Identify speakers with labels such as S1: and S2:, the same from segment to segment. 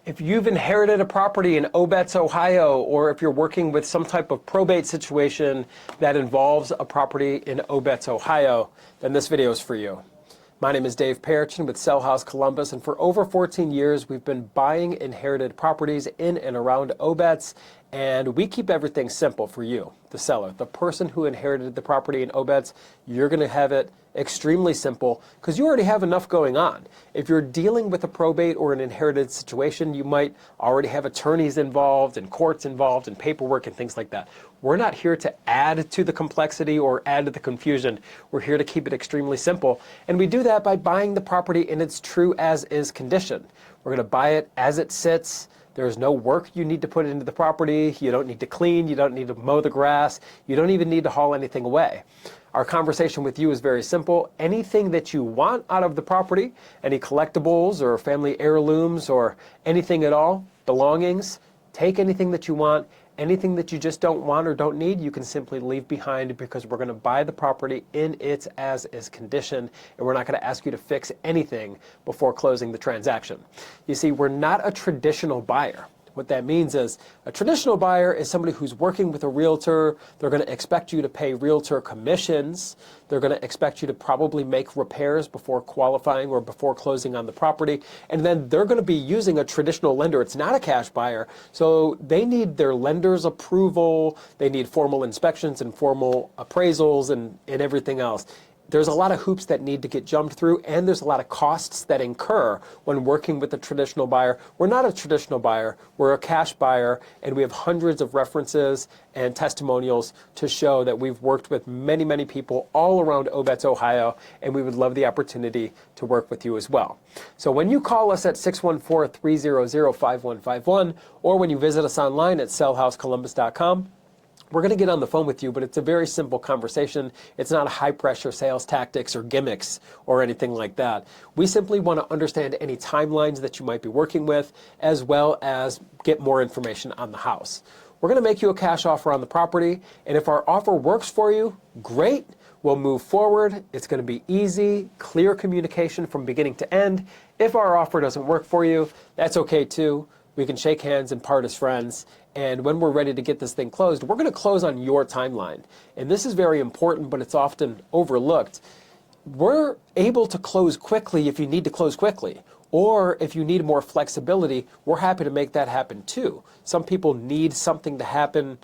S1: If you've inherited a property in Obetz, Ohio, or if you're working with some type of probate situation that involves a property in Obetz, Ohio, then this video is for you. My name is Dave Perichin with Sell House Columbus, and for over 14 years, we've been buying inherited properties in and around Obetz, and we keep everything simple for you, the seller. The person who inherited the property in Obetz, you're going to have it extremely simple because you already have enough going on. If you're dealing with a probate or an inherited situation, you might already have attorneys involved and courts involved and paperwork and things like that. We're not here to add to the complexity or add to the confusion. We're here to keep it extremely simple. And we do that by buying the property in its true as-is condition. We're going to buy it as it sits. There's no work you need to put into the property. You don't need to clean. You don't need to mow the grass. You don't even need to haul anything away. Our conversation with you is very simple. Anything that you want out of the property, any collectibles or family heirlooms or anything at all, belongings, take anything that you want. Anything that you just don't want or don't need, you can simply leave behind because we're going to buy the property in its as-is condition, and we're not going to ask you to fix anything before closing the transaction. You see, we're not a traditional buyer. What that means is a traditional buyer is somebody who's working with a realtor. They're going to expect you to pay realtor commissions. They're going to expect you to probably make repairs before qualifying or before closing on the property. And then they're going to be using a traditional lender. It's not a cash buyer. So they need their lender's approval. They need formal inspections and formal appraisals and everything else. There's a lot of hoops that need to get jumped through, and there's a lot of costs that incur when working with a traditional buyer. We're not a traditional buyer. We're a cash buyer, and we have hundreds of references and testimonials to show that we've worked with many, many people all around Obetz, Ohio, and we would love the opportunity to work with you as well. So when you call us at 614-300-5151, or when you visit us online at sellhousecolumbus.com, we're going to get on the phone with you, but it's a very simple conversation. It's not a high-pressure sales tactics or gimmicks or anything like that. We simply want to understand any timelines that you might be working with, as well as get more information on the house. We're going to make you a cash offer on the property, and if our offer works for you, great. We'll move forward. It's going to be easy, clear communication from beginning to end. If our offer doesn't work for you, that's okay too. We can shake hands and part as friends. And when we're ready to get this thing closed, we're going to close on your timeline. And this is very important, but it's often overlooked. We're able to close quickly if you need to close quickly. Or if you need more flexibility, we're happy to make that happen too. Some people need something to happen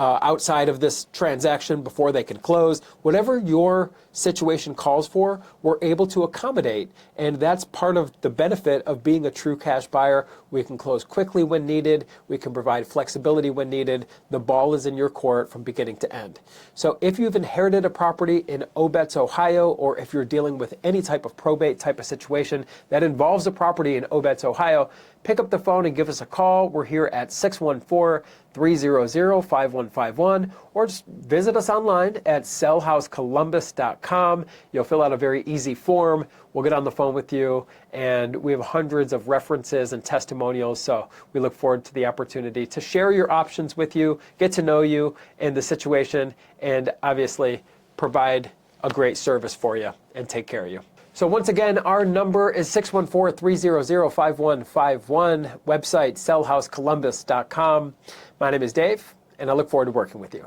S1: outside of this transaction before they can close. Whatever your situation calls for, we're able to accommodate. And that's part of the benefit of being a true cash buyer. We can close quickly when needed. We can provide flexibility when needed. The ball is in your court from beginning to end. So if you've inherited a property in Obetz, Ohio, or if you're dealing with any type of probate type of situation that involves a property in Obetz, Ohio, pick up the phone and give us a call. We're here at 614-300-5151, or just visit us online at sellhousecolumbus.com. You'll fill out a very easy form. We'll get on the phone with you, and we have hundreds of references and testimonials, so we look forward to the opportunity to share your options with you, get to know you and the situation, and obviously provide a great service for you and take care of you. So once again, our number is 614-300-5151, website sellhousecolumbus.com. My name is Dave, and I look forward to working with you.